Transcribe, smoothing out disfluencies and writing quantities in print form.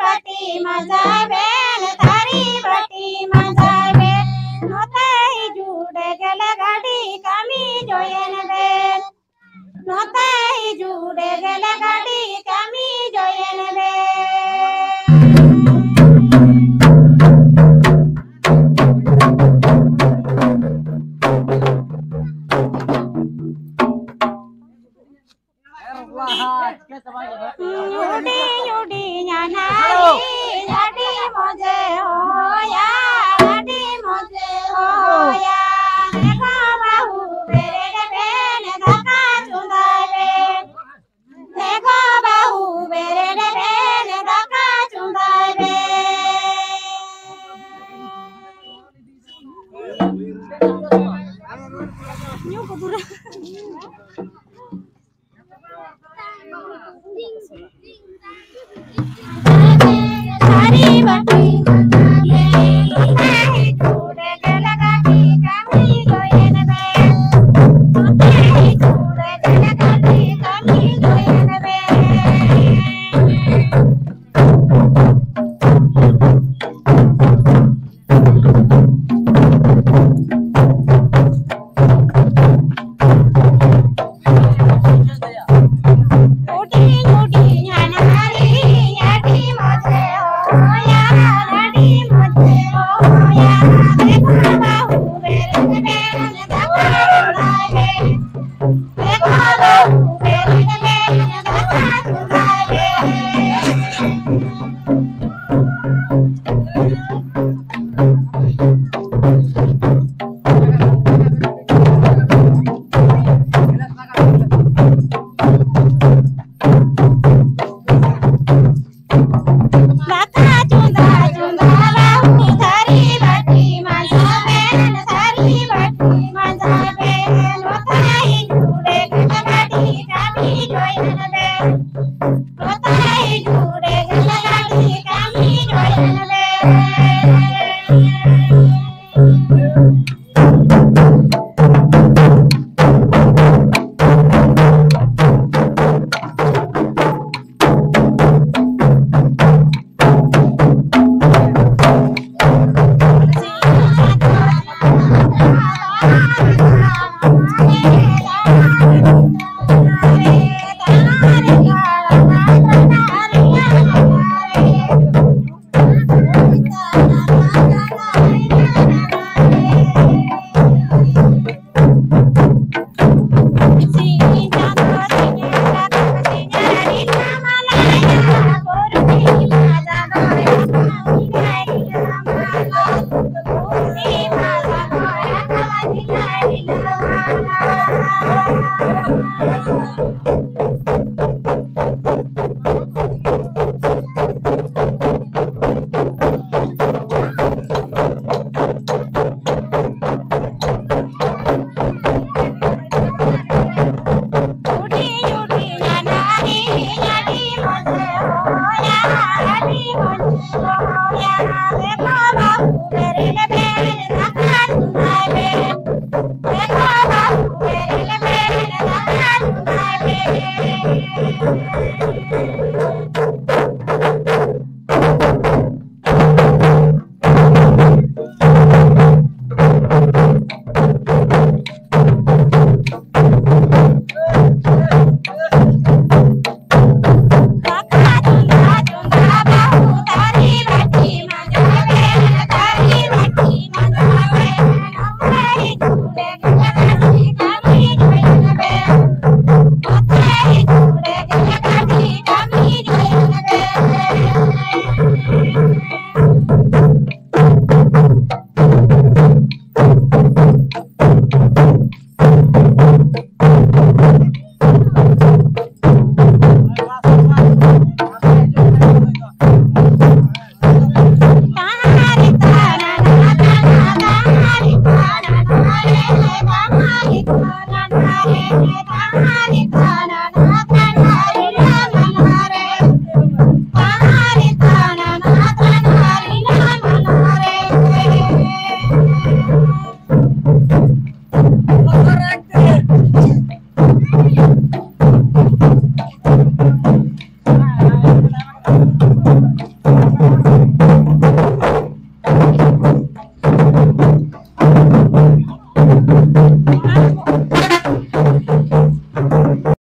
बटी मजा बेन थारी बटी मजा बेन नोताई जुड़े गल गाड़ी कमी जोयन बेन नोताई जुड़े गल गाड़ी कमी जोयन युडी युडी नानारी याडी मोजे होया याडी मोजे होया देखो बाहु बेरे बेन धक्का चुंदावे देखो बाहु बेरे बेन धक्का चुंदावे न्यू कबूरा थारी बटी नहीं जुड़े गल गाड़ी कमी जोयन बेन नहीं जुड़े गल गाड़ी कमी जोयन बेन Yeah.